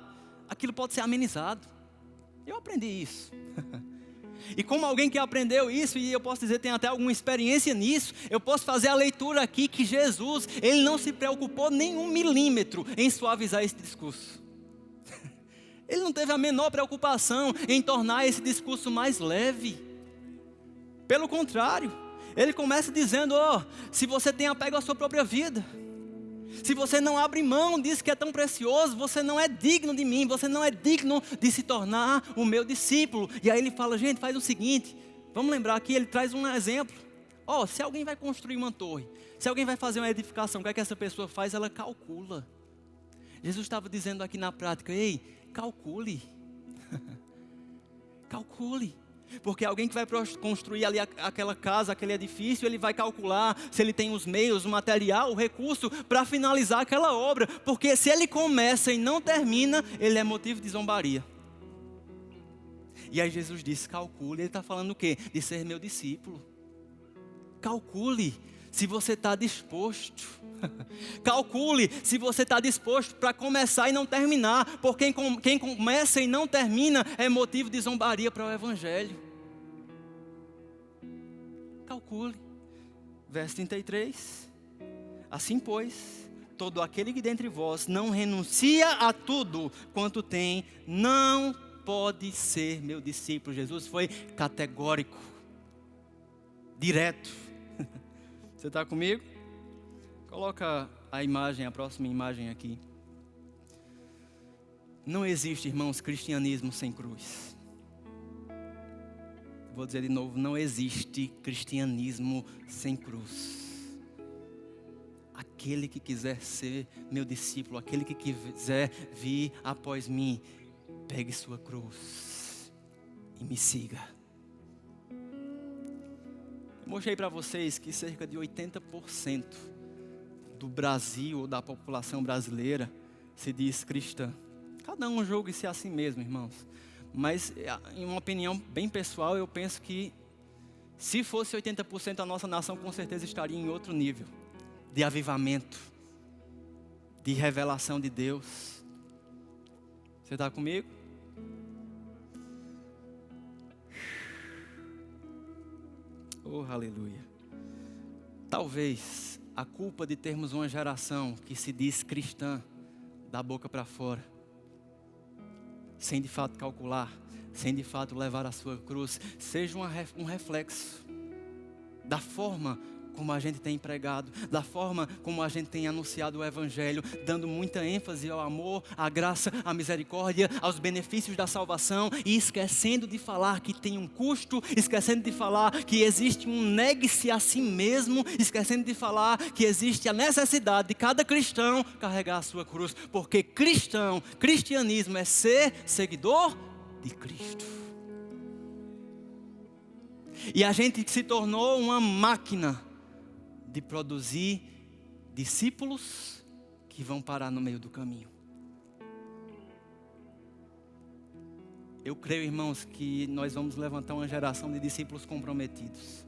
aquilo pode ser amenizado. Eu aprendi isso. E como alguém que aprendeu isso, e eu posso dizer, tem até alguma experiência nisso, eu posso fazer a leitura aqui que Jesus, ele não se preocupou nem 1 milímetro em suavizar esse discurso. Ele não teve a menor preocupação em tornar esse discurso mais leve. Pelo contrário, ele começa dizendo: se você tem apego à sua própria vida, se você não abre mão disso que é tão precioso, você não é digno de mim, você não é digno de se tornar o meu discípulo. E aí ele fala: gente, faz o seguinte, vamos lembrar aqui, ele traz um exemplo. Se alguém vai construir uma torre, se alguém vai fazer uma edificação, o que é que essa pessoa faz? Ela calcula. Jesus estava dizendo aqui na prática: ei, calcule. Calcule. Porque alguém que vai construir ali aquela casa, aquele edifício, ele vai calcular se ele tem os meios, o material, o recurso para finalizar aquela obra. Porque se ele começa e não termina, ele é motivo de zombaria. E aí Jesus disse: calcule. Ele está falando o quê? De ser meu discípulo. Calcule se você está disposto. Calcule se você está disposto para começar e não terminar. Porque quem começa e não termina é motivo de zombaria para o evangelho. Calcule. Verso 33. Assim, pois, todo aquele que dentre vós não renuncia a tudo quanto tem, não pode ser meu discípulo. Jesus foi categórico, direto. Você está comigo? Coloca a imagem, a próxima imagem aqui. Não existe, irmãos, cristianismo sem cruz. Vou dizer de novo, não existe cristianismo sem cruz. Aquele que quiser ser meu discípulo, aquele que quiser vir após mim, pegue sua cruz e me siga. Eu mostrei para vocês que cerca de 80% do Brasil, ou da população brasileira, se diz cristã. Cada um julgue-se a si mesmo, irmãos. Mas, em uma opinião bem pessoal, eu penso que se fosse 80%, a nossa nação com certeza estaria em outro nível de avivamento, de revelação de Deus. Você está comigo? Oh, aleluia. Talvez a culpa de termos uma geração que se diz cristã, da boca para fora, sem de fato calcular, sem de fato levar a sua cruz, seja um reflexo da forma como a gente tem pregado, da forma como a gente tem anunciado o Evangelho, dando muita ênfase ao amor, à graça, à misericórdia, aos benefícios da salvação, e esquecendo de falar que tem um custo, esquecendo de falar que existe um negue-se a si mesmo, esquecendo de falar que existe a necessidade de cada cristão carregar a sua cruz, porque cristianismo é ser seguidor de Cristo. E a gente se tornou uma máquina de produzir discípulos que vão parar no meio do caminho. Eu creio, irmãos, que nós vamos levantar uma geração de discípulos comprometidos.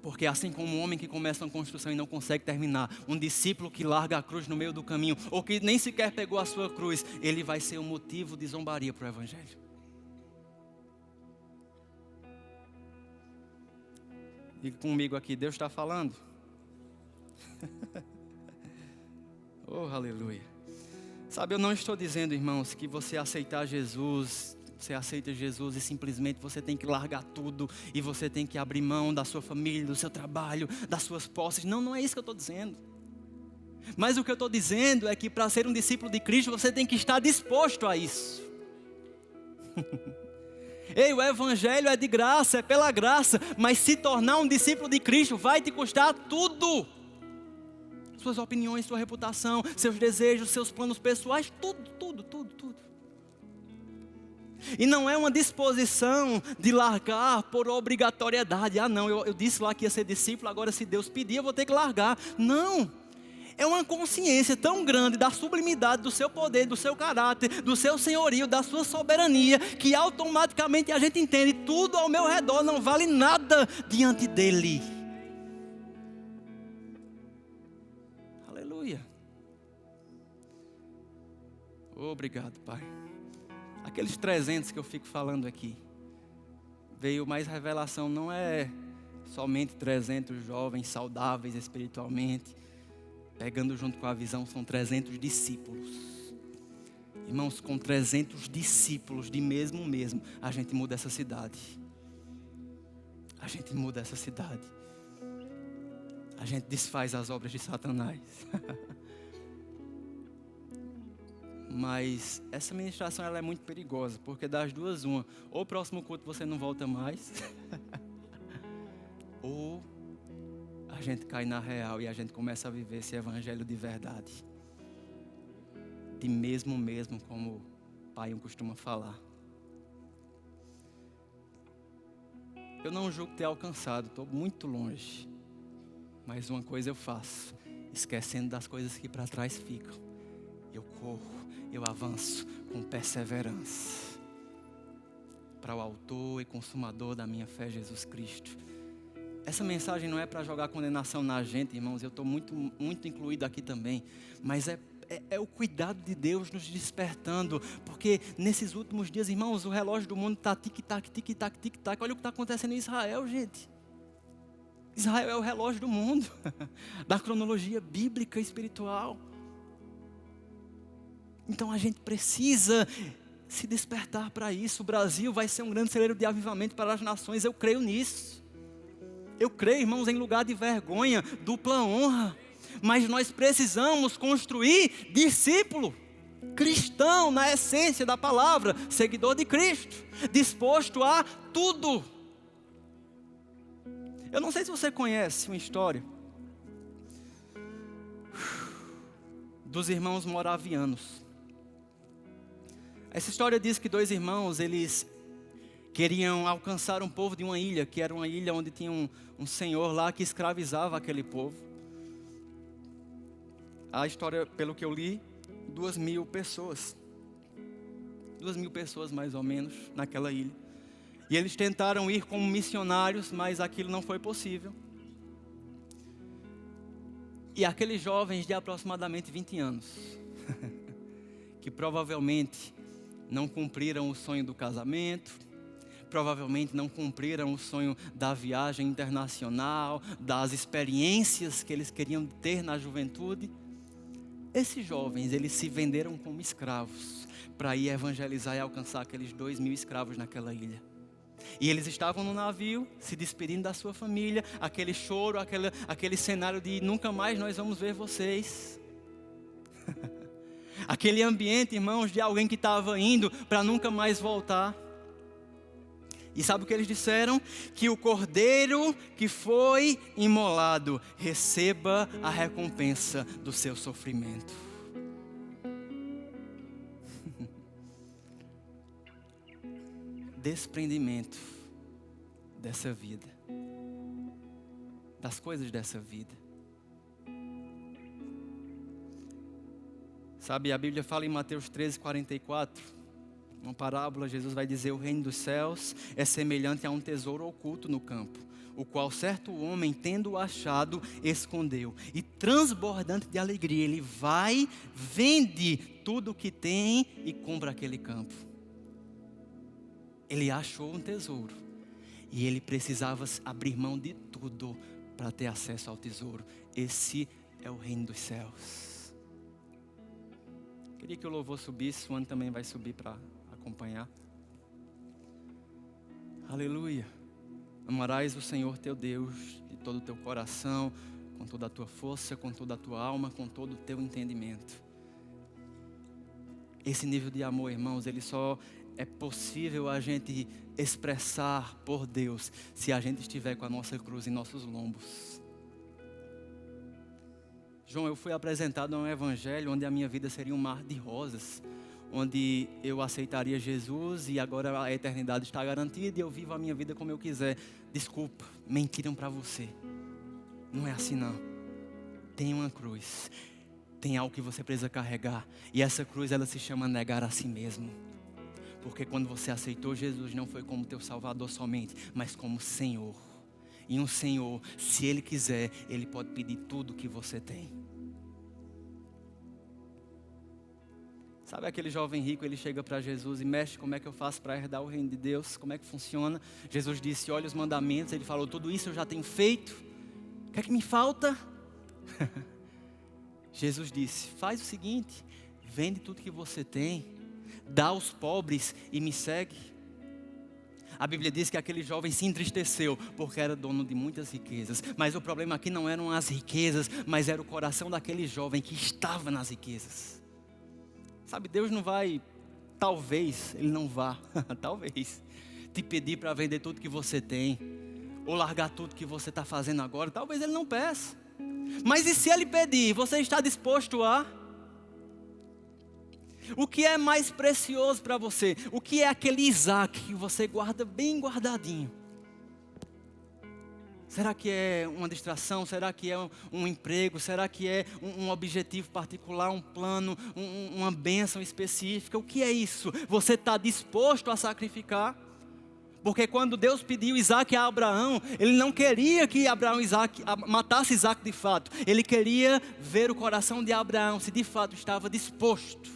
Porque assim como um homem que começa uma construção e não consegue terminar, um discípulo que larga a cruz no meio do caminho, ou que nem sequer pegou a sua cruz, ele vai ser um motivo de zombaria para o Evangelho. Diga comigo aqui, Deus está falando? Oh, aleluia. Sabe, eu não estou dizendo, irmãos, que você aceitar Jesus, você aceita Jesus e simplesmente você tem que largar tudo e você tem que abrir mão da sua família, do seu trabalho, das suas posses. Não, não é isso que eu estou dizendo. Mas o que eu estou dizendo é que para ser um discípulo de Cristo, você tem que estar disposto a isso. Ei, o Evangelho é de graça, é pela graça, mas se tornar um discípulo de Cristo vai te custar tudo. Suas opiniões, sua reputação, seus desejos, seus planos pessoais, tudo. E não é uma disposição de largar por obrigatoriedade. Ah não, eu disse lá que ia ser discípulo, agora se Deus pedir eu vou ter que largar. Não. É uma consciência tão grande da sublimidade do seu poder, do seu caráter, do seu senhorio, da sua soberania, que automaticamente a gente entende, tudo ao meu redor não vale nada diante dele. Aleluia. Obrigado, Pai. Aqueles 300 que eu fico falando aqui, veio mais revelação, não é somente 300 jovens saudáveis espiritualmente, pegando junto com a visão, são 300 discípulos. Irmãos, com 300 discípulos de mesmo, a gente muda essa cidade. A gente muda essa cidade. A gente desfaz as obras de Satanás. Mas essa ministração ela é muito perigosa, porque das duas uma, ou o próximo culto você não volta mais, ou a gente cai na real e a gente começa a viver esse evangelho de verdade. De mesmo, como o pai costuma falar. Eu não julgo ter alcançado, estou muito longe. Mas uma coisa eu faço, esquecendo das coisas que para trás ficam. Eu corro, eu avanço com perseverança. Para o autor e consumador da minha fé, Jesus Cristo. Essa mensagem não é para jogar condenação na gente, irmãos. Eu estou muito incluído aqui também. Mas é o cuidado de Deus nos despertando. Porque nesses últimos dias, irmãos, o relógio do mundo está tic-tac, tic-tac, tic-tac. Olha o que está acontecendo em Israel, gente. Israel é o relógio do mundo. Da cronologia bíblica e espiritual. Então a gente precisa se despertar para isso. O Brasil vai ser um grande celeiro de avivamento para as nações. Eu creio nisso. Eu creio, irmãos, em lugar de vergonha, dupla honra. Mas nós precisamos construir discípulo, cristão na essência da palavra, seguidor de Cristo, disposto a tudo. Eu não sei se você conhece uma história dos irmãos moravianos. Essa história diz que dois irmãos, eles queriam alcançar um povo de uma ilha, que era uma ilha onde tinha um senhor lá que escravizava aquele povo. A história, pelo que eu li, 2.000 pessoas. 2.000 pessoas mais ou menos naquela ilha. E eles tentaram ir como missionários, mas aquilo não foi possível. E aqueles jovens de aproximadamente 20 anos, que provavelmente não cumpriram o sonho do casamento, provavelmente não cumpriram o sonho da viagem internacional, das experiências que eles queriam ter na juventude. Esses jovens, eles se venderam como escravos para ir evangelizar e alcançar aqueles 2.000 escravos naquela ilha. E eles estavam no navio, se despedindo da sua família, aquele choro, aquele cenário de nunca mais nós vamos ver vocês. Aquele ambiente, irmãos, de alguém que estava indo para nunca mais voltar. E sabe o que eles disseram? Que o cordeiro que foi imolado receba a recompensa do seu sofrimento. Desprendimento dessa vida, das coisas dessa vida. Sabe, a Bíblia fala em Mateus 13:44, uma parábola, Jesus vai dizer: o reino dos céus é semelhante a um tesouro oculto no campo, o qual certo homem, tendo achado, escondeu. E transbordante de alegria, ele vai, vende tudo o que tem e compra aquele campo. Ele achou um tesouro e ele precisava abrir mão de tudo para ter acesso ao tesouro. Esse é o reino dos céus. Queria que o louvor subisse, o Ana também vai subir para acompanhar. Aleluia. Amarás o Senhor teu Deus de todo o teu coração, com toda a tua força, com toda a tua alma, com todo o teu entendimento. Esse nível de amor, irmãos, ele só é possível a gente expressar por Deus se a gente estiver com a nossa cruz em nossos lombos. João, eu fui apresentado a um evangelho onde a minha vida seria um mar de rosas, onde eu aceitaria Jesus e agora a eternidade está garantida e eu vivo a minha vida como eu quiser. Desculpa, mentiram para você. Não é assim não. Tem uma cruz, tem algo que você precisa carregar, e essa cruz ela se chama negar a si mesmo. Porque quando você aceitou Jesus, não foi como teu Salvador somente, mas como Senhor. E um Senhor, se Ele quiser, Ele pode pedir tudo que você tem. Sabe aquele jovem rico, ele chega para Jesus e mexe: como é que eu faço para herdar o reino de Deus? Como é que funciona? Jesus disse: olha os mandamentos. Ele falou: tudo isso eu já tenho feito. O que é que me falta? Jesus disse: faz o seguinte, vende tudo que você tem, dá aos pobres e me segue. A Bíblia diz que aquele jovem se entristeceu porque era dono de muitas riquezas. Mas o problema aqui não eram as riquezas, mas era o coração daquele jovem que estava nas riquezas. Sabe, Deus não vai, talvez Ele não vá, talvez, te pedir para vender tudo que você tem, ou largar tudo que você está fazendo agora. Talvez Ele não peça. Mas e se Ele pedir, você está disposto a? O que é mais precioso para você? O que é aquele Isaac que você guarda bem guardadinho? Será que é uma distração? Será que é um emprego? Será que é um objetivo particular, um plano, uma bênção específica? O que é isso? Você está disposto a sacrificar? Porque quando Deus pediu Isaac a Abraão, Ele não queria que Abraão matasse Isaac de fato. Ele queria ver o coração de Abraão, se de fato estava disposto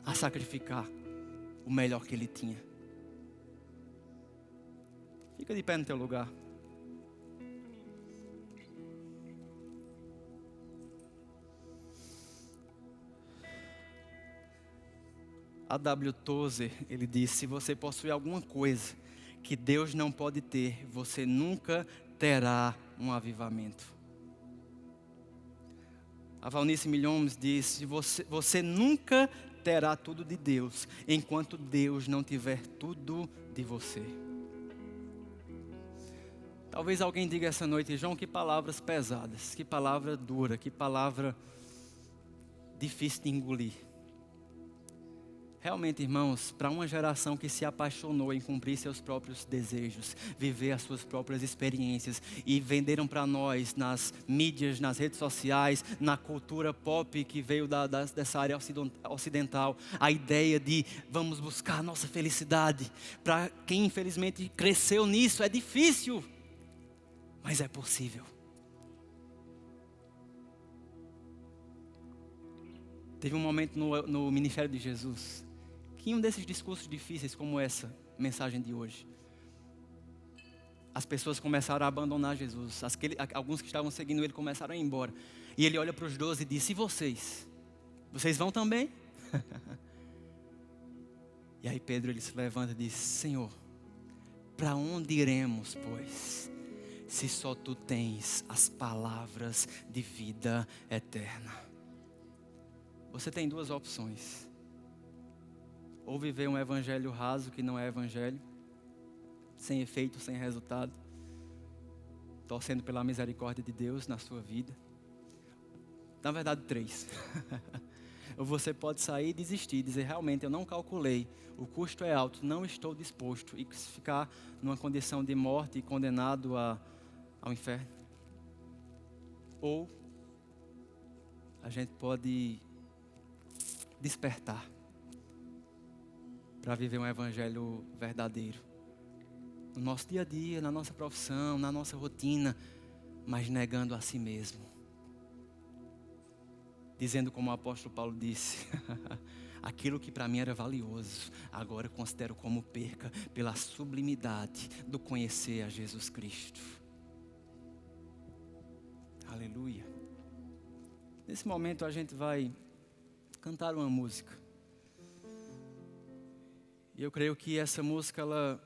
a sacrificar o melhor que ele tinha. Fica de pé no teu lugar. A.W. Tozer, ele disse: se você possui alguma coisa que Deus não pode ter, você nunca terá um avivamento. A Valnice Milhomes disse: você nunca terá tudo de Deus, enquanto Deus não tiver tudo de você. Talvez alguém diga essa noite: João, que palavras pesadas, que palavra dura, que palavra difícil de engolir. Realmente, irmãos, para uma geração que se apaixonou em cumprir seus próprios desejos, viver as suas próprias experiências, e venderam para nós nas mídias, nas redes sociais, na cultura pop que veio dessa área ocidental, a ideia de vamos buscar a nossa felicidade. Para quem infelizmente cresceu nisso, é difícil, mas é possível. Teve um momento no ministério de Jesus que em um desses discursos difíceis como essa, mensagem de hoje. As pessoas começaram a abandonar Jesus. Alguns que estavam seguindo ele começaram a ir embora. E ele olha para os 12 e diz: e vocês? Vocês vão também? E aí Pedro ele se levanta e diz: Senhor, para onde iremos, pois, se só tu tens as palavras de vida eterna? Você tem duas opções. Ou viver um evangelho raso que não é evangelho, sem efeito, sem resultado, torcendo pela misericórdia de Deus na sua vida. Na verdade, 3. Ou você pode sair e desistir, dizer: realmente eu não calculei, o custo é alto, não estou disposto, e ficar numa condição de morte e condenado ao inferno. Ou a gente pode despertar para viver um evangelho verdadeiro. No nosso dia a dia, na nossa profissão, na nossa rotina, mas negando a si mesmo. Dizendo como o apóstolo Paulo disse: aquilo que para mim era valioso, agora eu considero como perca, pela sublimidade do conhecer a Jesus Cristo. Aleluia. Nesse momento a gente vai cantar uma música. E eu creio que essa música, ela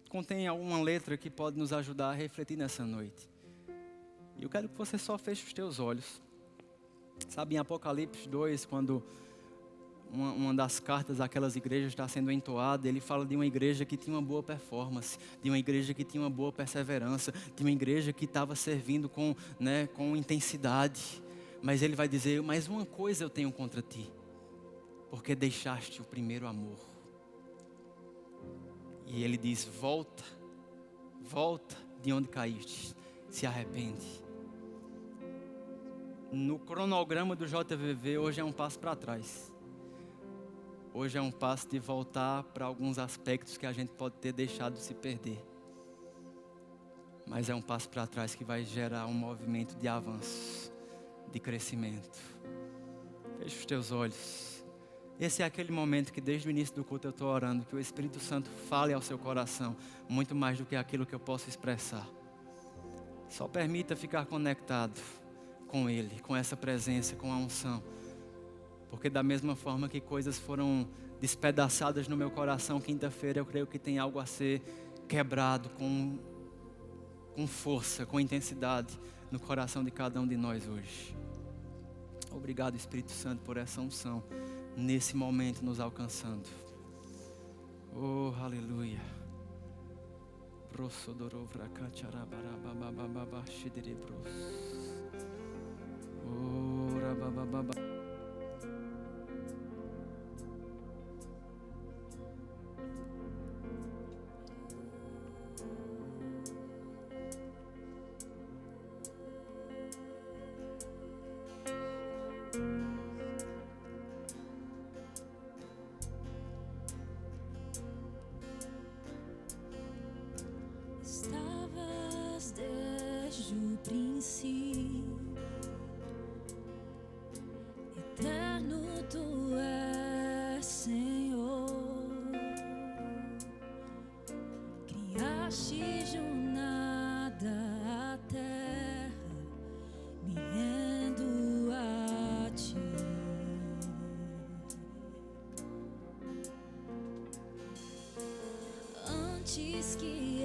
contém alguma letra que pode nos ajudar a refletir nessa noite. E eu quero que você só feche os teus olhos. Sabe, em Apocalipse 2, quando uma das cartas daquelas igrejas está sendo entoada, ele fala de uma igreja que tinha uma boa performance, de uma igreja que tinha uma boa perseverança, de uma igreja que estava servindo com intensidade. Mas ele vai dizer: mas uma coisa eu tenho contra ti, porque deixaste o primeiro amor. E ele diz: volta de onde caíste, se arrepende. No cronograma do JVV, hoje é um passo para trás. Hoje é um passo de voltar para alguns aspectos que a gente pode ter deixado se perder. Mas é um passo para trás que vai gerar um movimento de avanço, de crescimento. Feche os teus olhos. Esse é aquele momento que desde o início do culto eu estou orando, que o Espírito Santo fale ao seu coração, muito mais do que aquilo que eu posso expressar. Só permita ficar conectado com Ele, com essa presença, com a unção. Porque da mesma forma que coisas foram despedaçadas no meu coração quinta-feira, eu creio que tem algo a ser quebrado com força, com intensidade no coração de cada um de nós hoje. Obrigado, Espírito Santo, por essa unção nesse momento nos alcançando. Oh, aleluia. Estavas desde o princípio, eterno tu és, Senhor. Criaste de nada a terra, me rendo a ti. Antes que